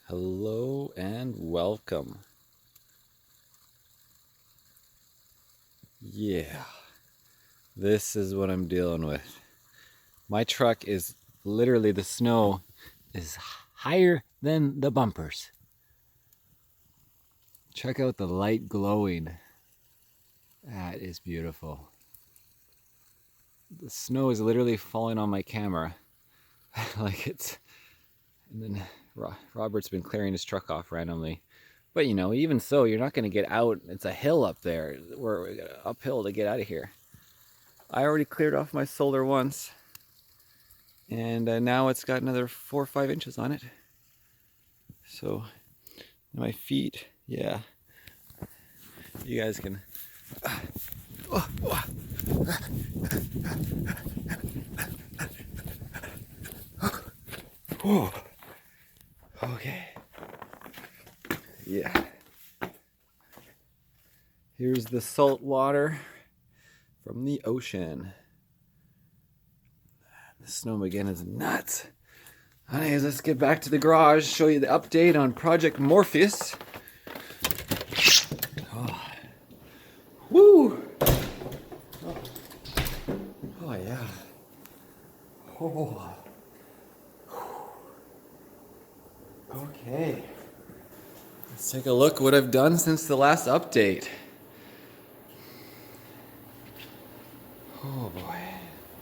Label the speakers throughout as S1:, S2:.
S1: Hello and welcome. Yeah, this is what I'm dealing with. My truck is literally, the snow is higher than the bumpers. Check out the light glowing. That is beautiful. The snow is literally falling on my camera. Like it's, and then Robert's been clearing his truck off randomly. But you know, even so, you're not going to get out. It's a hill up there. We're uphill to get out of here. I already cleared off my solar once. And now it's got another 4 or 5 inches on it. So my feet, yeah. You guys can... Okay. Yeah. Here's the salt water from the ocean. The snowmageddon is nuts. Anyways, let's get back to the garage, show you the update on Project Morpheus. Oh. Woo! Oh yeah. Oh. Okay. Let's take a look what I've done since the last update. Oh boy.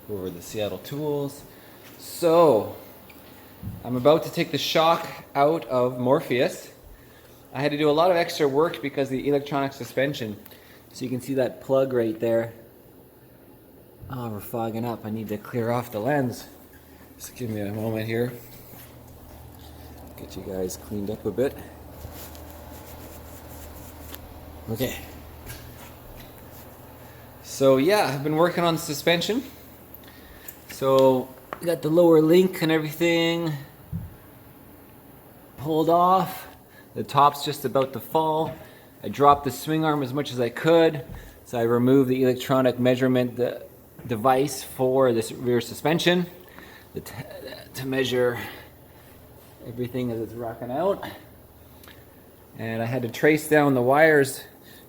S1: Over the Seattle tools. So, I'm about to take the shock out of Morpheus. I had to do a lot of extra work because of the electronic suspension. So you can see that plug right there. Oh, we're fogging up. I need to clear off the lens. Just give me a moment here. Get you guys cleaned up a bit. Okay. So yeah, I've been working on suspension. So we got the lower link and everything pulled off. The top's just about to fall. I dropped the swing arm as much as I could. So I removed the electronic measurement device for this rear suspension to measure everything as it's rocking out. And I had to trace down the wires.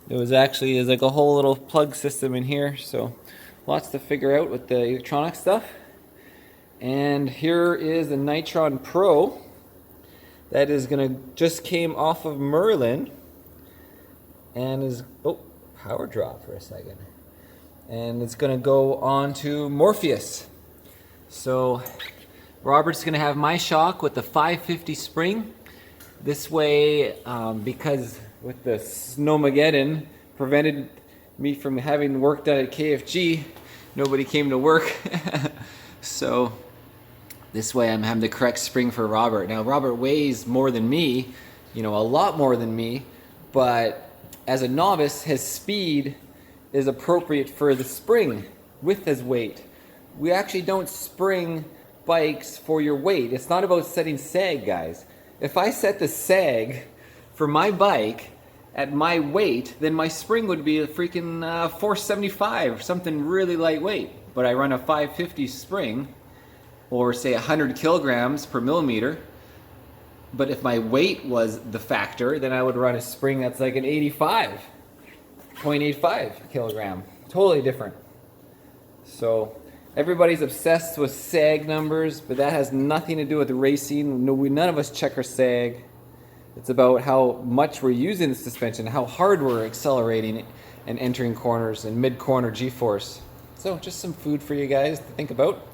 S1: There's like a whole little plug system in here, so lots to figure out with the electronic stuff. And here is the Nitron Pro that is just came off of Merlin and is, oh, power drop for a second. And it's gonna go on to Morpheus. So Robert's gonna have my shock with the 550 spring. This way, because with the snowmageddon prevented me from having work done at KFG, nobody came to work. So this way I'm having the correct spring for Robert. Now Robert weighs more than me, you know, a lot more than me, but as a novice, his speed is appropriate for the spring with his weight. We actually don't spring bikes for your weight. It's not about setting sag, guys. If I set the sag for my bike at my weight, then my spring would be a freaking 475, something really lightweight. But I run a 550 spring, or say 100 kilograms per millimeter. But if my weight was the factor, then I would run a spring that's like an 0.85 kilogram. Totally different. So everybody's obsessed with sag numbers, but that has nothing to do with racing. No, none of us check our sag. It's about how much we're using the suspension, how hard we're accelerating and entering corners and mid-corner G-force. So just some food for you guys to think about.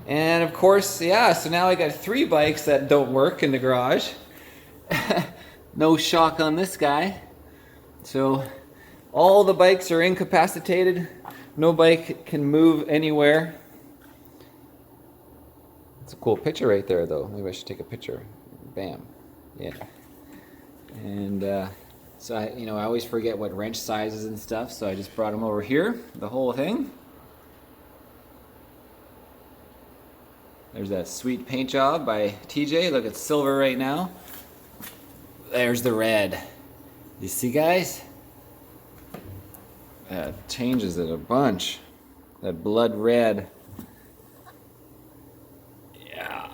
S1: And of course, yeah, so now I got 3 bikes that don't work in the garage. No shock on this guy. So all the bikes are incapacitated. No bike can move anywhere. It's a cool picture right there, though. Maybe I should take a picture. Bam. Yeah. And so I always forget what wrench sizes and stuff, so I just brought them over here, the whole thing. There's that sweet paint job by TJ. Look, it's silver right now. There's the red. You see, guys? That changes it a bunch. That blood red. Yeah.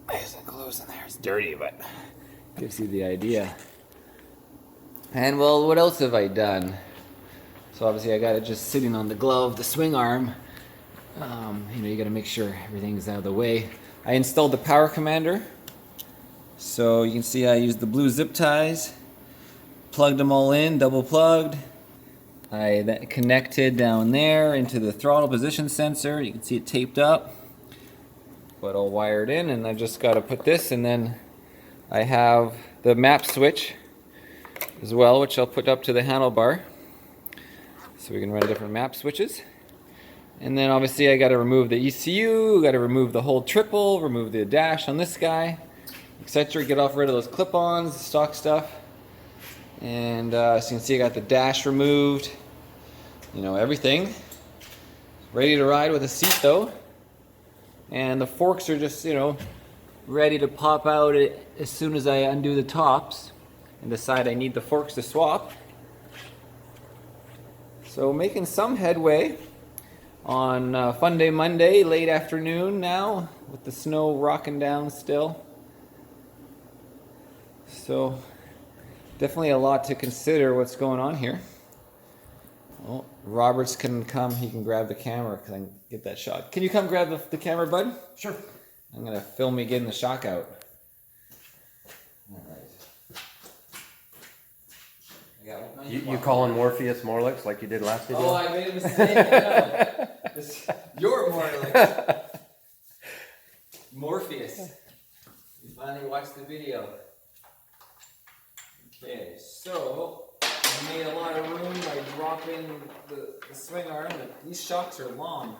S1: Nice and close. close in there. It's dirty, but gives you the idea. And well, what else have I done? So obviously I got it just sitting on the glove, the swing arm. You know, you got to make sure everything's out of the way. I installed the power commander. So you can see I used the blue zip ties, plugged them all in, double plugged. I then connected down there into the throttle position sensor. You can see it taped up, but all wired in, and I just got to put this, and then I have the map switch as well, which I'll put up to the handlebar so we can run different map switches. And then obviously I got to remove the ECU, got to remove the whole triple, remove the dash on this guy, etc. Get rid of those clip-ons, stock stuff. And as you can see, I got the dash removed. You know, everything. Ready to ride with a seat though. And the forks are just, you know, ready to pop out as soon as I undo the tops and decide I need the forks to swap. So making some headway on Fun Day Monday, late afternoon now, with the snow rocking down still. So definitely a lot to consider what's going on here. Well, Roberts can come, he can grab the camera because I can get that shot. Can you come grab the camera, bud? Sure. I'm going to film me getting the shock out. All right.
S2: You calling Morpheus Morlix like you did last video?
S1: Oh, I made a mistake. You're Morlix. Morpheus. You finally watched the video. Okay, so I made a lot of room by dropping the swing arm. These shocks are long.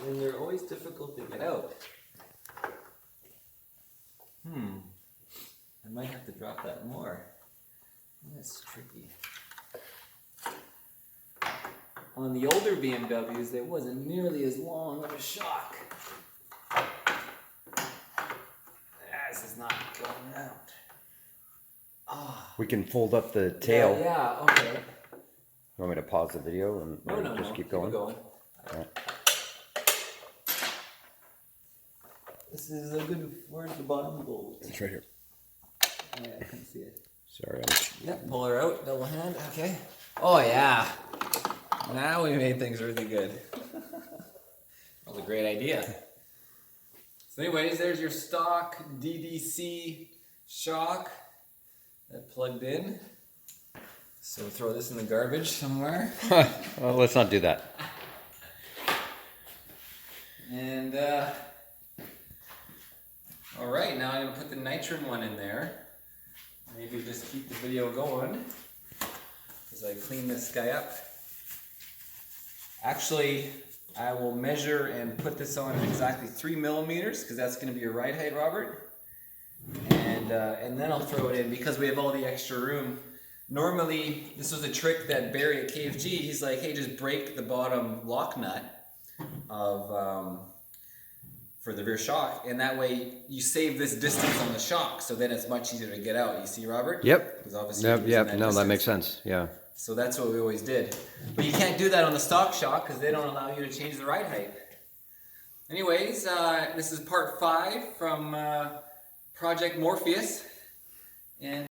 S1: And they're always difficult to get out. I might have to drop that more. That's tricky. On the older BMWs, there wasn't nearly as long of a shock. This is not going out.
S2: We can fold up the tail.
S1: Yeah, okay.
S2: You want me to pause the video and just keep going?
S1: Keep going.
S2: All right.
S1: This is a good. Where's the bottom bolt?
S2: It's right here.
S1: Yeah, I can see it.
S2: Sorry.
S1: Yep, pull her out, double hand, okay. Oh yeah. Now we made things really good. That was a great idea. So anyways, there's your stock DDC shock that plugged in. So throw this in the garbage somewhere.
S2: Well, let's not do that.
S1: And all right, now I'm gonna put the Nitron one in there. Maybe just keep the video going as I clean this guy up. Actually, I will measure and put this on exactly 3 millimeters because that's going to be your ride height, Robert. And then I'll throw it in because we have all the extra room. Normally, this was a trick that Barry at KFG, he's like, hey, just break the bottom lock nut of for the rear shock, and that way you save this distance on the shock, so then it's much easier to get out. You see, Robert?
S2: Yep.
S1: Because obviously
S2: that makes sense. Yeah.
S1: So that's what we always did. But you can't do that on the stock shock because they don't allow you to change the ride height. Anyways, this is part 5 from Project Morpheus. And